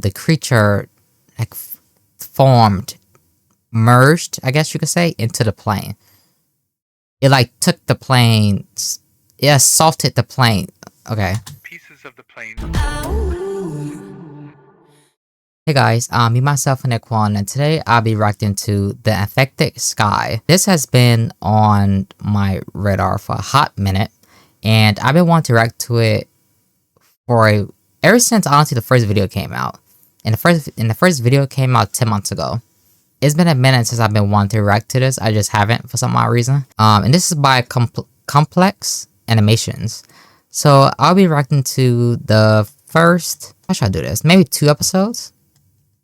the creature like formed, merged, I guess you could say, into the plane. It like took the plane, it assaulted the plane. Okay. Pieces of the plane. Hey guys, me myself and Equan, and today I'll be reacting to The Infected Sky. This has been on my radar for a hot minute, and I've been wanting to react to it ever since honestly the first video came out. And the first video came out 10 months ago. It's been a minute since I've been wanting to react to this. I just haven't for some odd reason. And this is by Complex Animations. So I'll be reacting to the first, how should I do this? Maybe 2 episodes?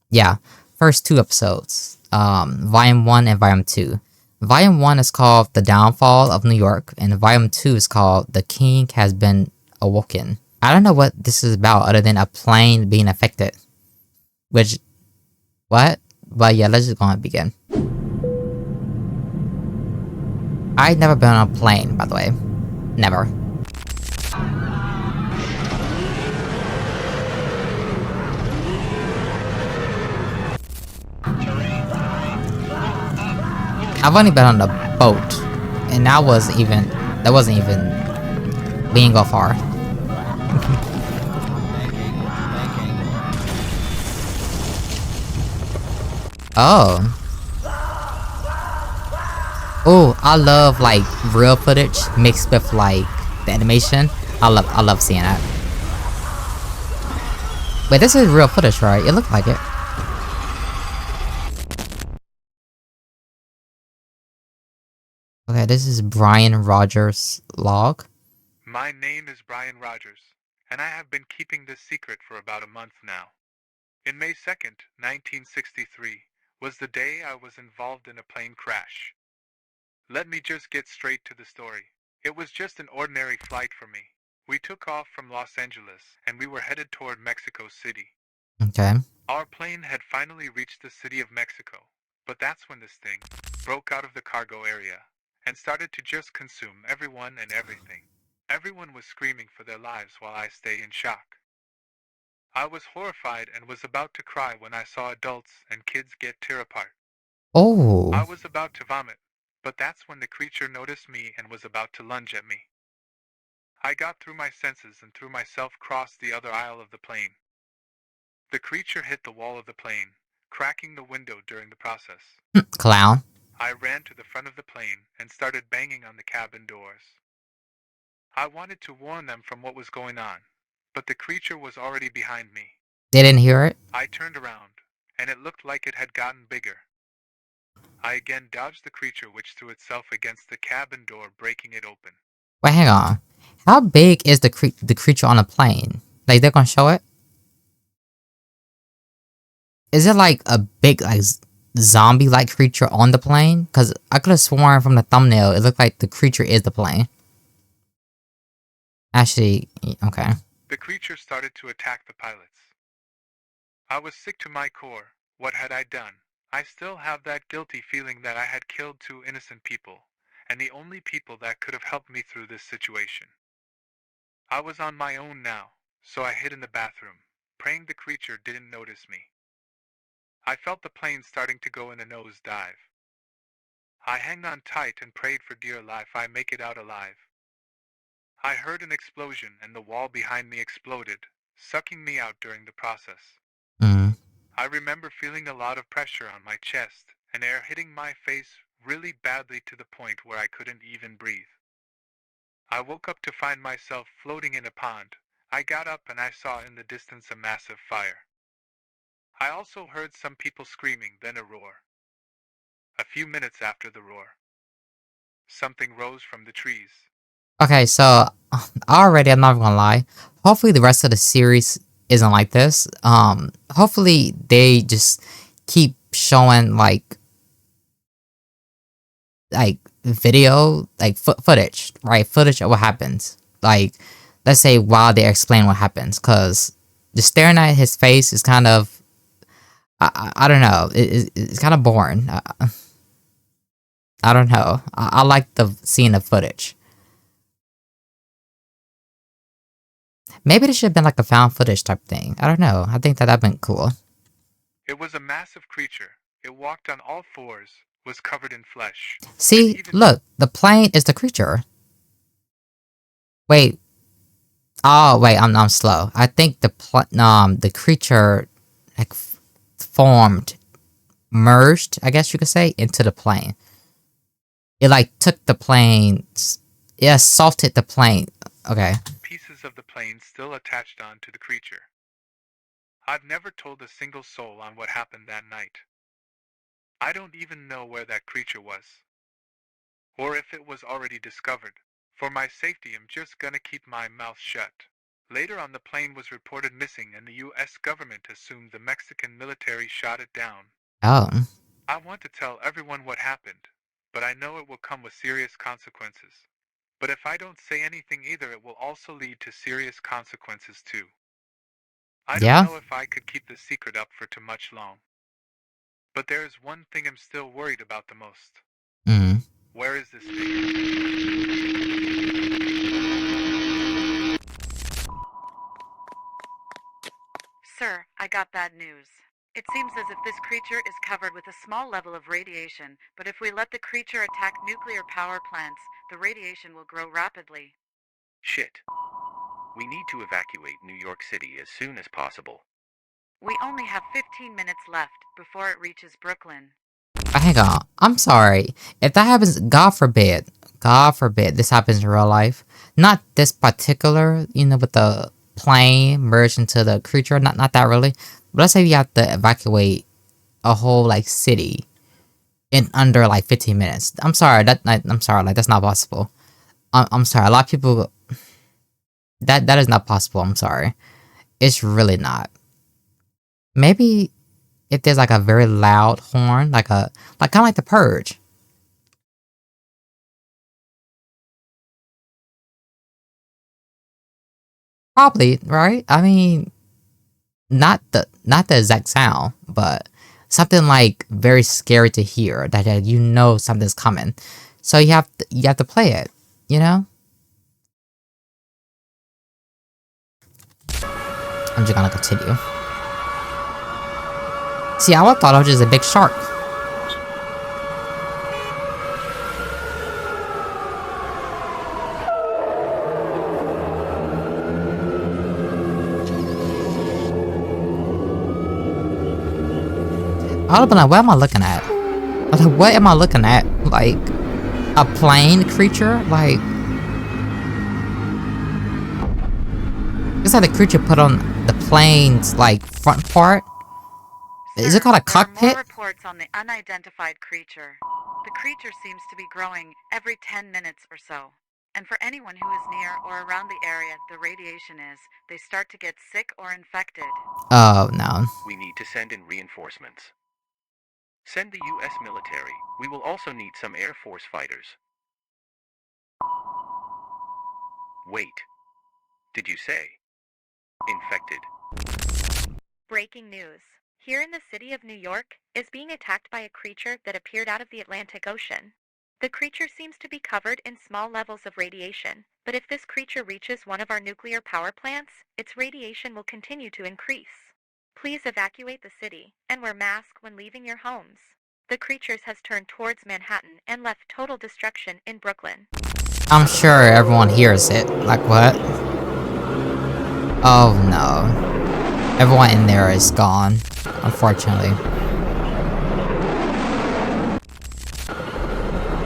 Yeah, first 2 episodes. Volume 1 and Volume 2. Volume 1 is called The Downfall of New York, and Volume 2 is called The King Has Been Awoken. I don't know what this is about other than a plane being affected. What? But yeah, let's just go and begin. I've never been on a plane, by the way. Never. I've only been on a boat, and that wasn't even we didn't go far. Oh. Oh, I love like real footage mixed with like the animation. I love seeing that. Wait, this is real footage, right? It looked like it. Okay, this is Brian Rogers' log. My name is Brian Rogers, and I have been keeping this secret for about a month now. In May 2nd, 1963, was the day I was involved in a plane crash. Let me just get straight to the story. It was just an ordinary flight for me. We took off from Los Angeles, and we were headed toward Mexico City. Okay. Our plane had finally reached the city of Mexico, but that's when this thing broke out of the cargo area and started to just consume everyone and everything. Everyone was screaming for their lives while I stayed in shock. I was horrified and was about to cry when I saw adults and kids get tear apart. Oh. I was about to vomit, but that's when the creature noticed me and was about to lunge at me. I got through my senses and threw myself across the other aisle of the plane. The creature hit the wall of the plane, cracking the window during the process. Clown. I ran to the front of the plane and started banging on the cabin doors. I wanted to warn them from what was going on, but the creature was already behind me. They didn't hear it? I turned around, and it looked like it had gotten bigger. I again dodged the creature, which threw itself against the cabin door, breaking it open. Wait, hang on. How big is the creature on a plane? Like, they're gonna show it? Is it like a big, like, zombie-like creature on the plane? Because I could have sworn from the thumbnail, it looked like the creature is the plane. Actually, okay. The creature started to attack the pilots. I was sick to my core. What had I done? I still have that guilty feeling that I had killed 2 innocent people, and the only people that could have helped me through this situation. I was on my own now, so I hid in the bathroom, praying the creature didn't notice me. I felt the plane starting to go in a nosedive. I hung on tight and prayed for dear life I make it out alive. I heard an explosion and the wall behind me exploded, sucking me out during the process. I remember feeling a lot of pressure on my chest and air hitting my face really badly to the point where I couldn't even breathe. I woke up to find myself floating in a pond. I got up and I saw in the distance a massive fire. I also heard some people screaming, then a roar. A few minutes after the roar, something rose from the trees. Okay, so already, I'm not gonna lie. Hopefully the rest of the series isn't like this. Hopefully they just keep showing like video, like footage, right? Footage of what happens. Like, let's say while they explain what happens, because just staring at his face is kind of, I don't know. It's kind of boring. I don't know. I like seeing the footage. Maybe this should have been like a found footage type thing. I don't know. I think that'd been cool. It was a massive creature. It walked on all fours, was covered in flesh. See, look, the plane is the creature. Wait. Oh, wait, I'm slow. I think the creature like formed, merged, I guess you could say, into the plane. It like took the plane, it assaulted the plane. Okay. Pieces of the plane still attached on to the creature. I've never told a single soul on what happened that night. I don't even know where that creature was. Or if it was already discovered. For my safety, I'm just gonna keep my mouth shut. Later on, the plane was reported missing and the US government assumed the Mexican military shot it down. Oh. I want to tell everyone what happened, but I know it will come with serious consequences. But if I don't say anything either, it will also lead to serious consequences too. I don't know if I could keep this secret up for too much long. But there is one thing I'm still worried about the most. Mm. Where is this thing? Sir, I got bad news. It seems as if this creature is covered with a small level of radiation, but if we let the creature attack nuclear power plants, the radiation will grow rapidly. Shit. We need to evacuate New York City as soon as possible. We only have 15 minutes left before it reaches Brooklyn. Hang on. I'm sorry. If that happens, God forbid, this happens in real life. Not this particular, with the plane merged into the creature. Not that really. But let's say you have to evacuate a whole like city in under like 15 minutes. I'm sorry. I'm sorry. Like that's not possible. I'm sorry. A lot of people. That is not possible. I'm sorry. It's really not. Maybe if there's like a very loud horn, like kind of like the Purge. Probably, right? I mean, not the exact sound, but something like very scary to hear that something's coming. So you have to play it, I'm just gonna continue. See, I thought it was just a big shark. I would have been like, what am I looking at? I was like, what am I looking at? Like, a plane creature? Like... It's like the creature put on the plane's, like, front part. Is it called a cockpit? There are more reports on the unidentified creature. The creature seems to be growing every 10 minutes or so. And for anyone who is near or around the area the radiation is, they start to get sick or infected. Oh, no. We need to send in reinforcements. Send the US military. We will also need some Air Force fighters. Wait. Did you say infected? Breaking news. Here in the city of New York is being attacked by a creature that appeared out of the Atlantic Ocean. The creature seems to be covered in small levels of radiation, but if this creature reaches one of our nuclear power plants, its radiation will continue to increase. Please evacuate the city and wear masks when leaving your homes. The creature has turned towards Manhattan and left total destruction in Brooklyn. I'm sure everyone hears it. Like what? Oh no. Everyone in there is gone, unfortunately.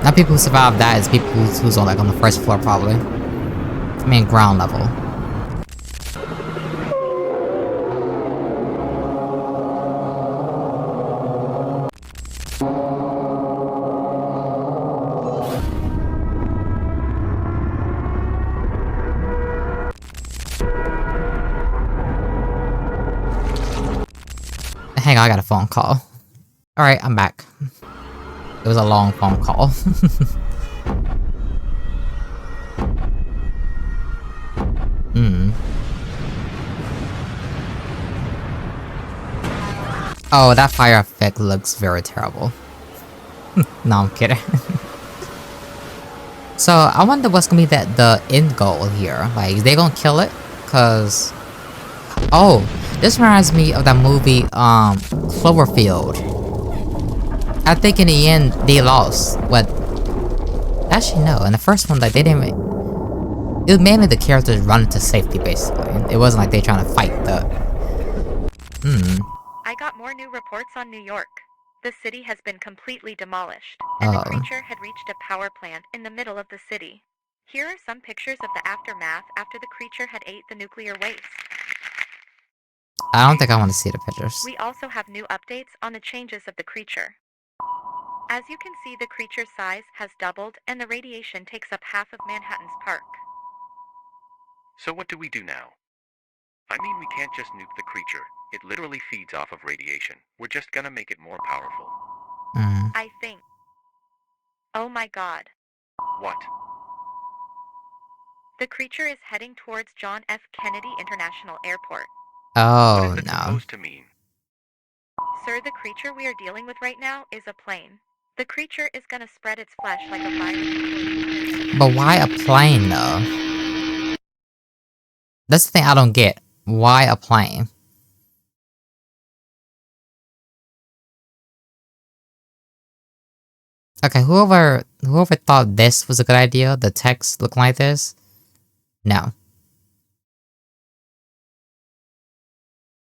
Not people who survived that, it's people who's on the first floor probably. I mean ground level. Hang on, I got a phone call. Alright, I'm back. It was a long phone call. Oh, that fire effect looks very terrible. No, I'm kidding. So, I wonder what's gonna be the end goal here. Like, is they gonna kill it? cause oh, this reminds me of that movie Cloverfield. I think in the end they lost. What? Actually no, in the first one like they didn't. It was mainly the characters running to safety basically. It wasn't like they trying to fight the. I got more new reports on New York. The city has been completely demolished, and the creature had reached a power plant in the middle of the city. Here are some pictures of the aftermath after the creature had ate the nuclear waste. I don't think I want to see the pictures. We also have new updates on the changes of the creature. As you can see, the creature's size has doubled, and the radiation takes up half of Manhattan's park. So what do we do now? I mean, we can't just nuke the creature. It literally feeds off of radiation. We're just gonna make it more powerful. I think. Oh my god. What? The creature is heading towards John F. Kennedy International Airport. Oh What is it no. supposed to mean? Sir, the creature we are dealing with right now is a plane. The creature is gonna spread its flesh like a virus. But why a plane though? That's the thing I don't get. Why a plane? Okay, whoever thought this was a good idea, the text looking like this, no.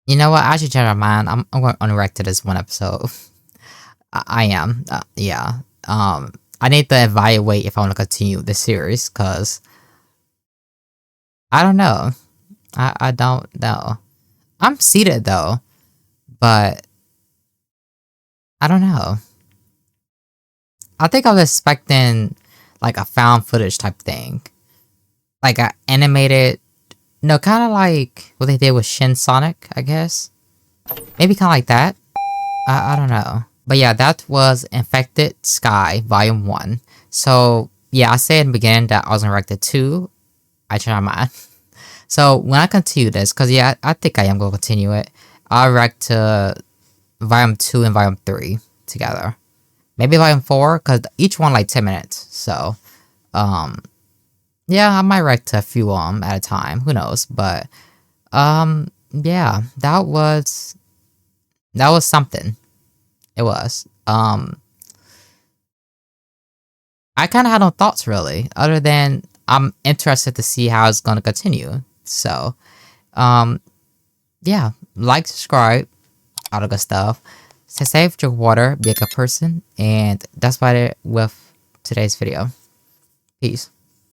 You know what? I should change my mind. I'm going to unreact to this one episode. I am. Yeah. I need to evaluate if I want to continue this series, cause I don't know. I don't know. I'm seated though, but I don't know. I think I was expecting like a found footage type thing, like a animated. No, kind of like what they did with Shin Sonic, I guess. Maybe kind of like that. I don't know. But yeah, that was Infected Sky Volume 1. So yeah, I said in the beginning that I was gonna react to 2. I changed my mind. So when I continue this, because yeah, I think I am going to continue it, I'll react to Volume 2 and Volume 3 together. Maybe Volume 4, because each one like 10 minutes. So, yeah, I might react to a few at a time. Who knows? But, yeah, that was something. It was. I kind of had no thoughts really, other than I'm interested to see how it's going to continue. So, yeah, like, subscribe, all the good stuff. Stay safe, drink water, be a good person, and that's about it with today's video. Peace.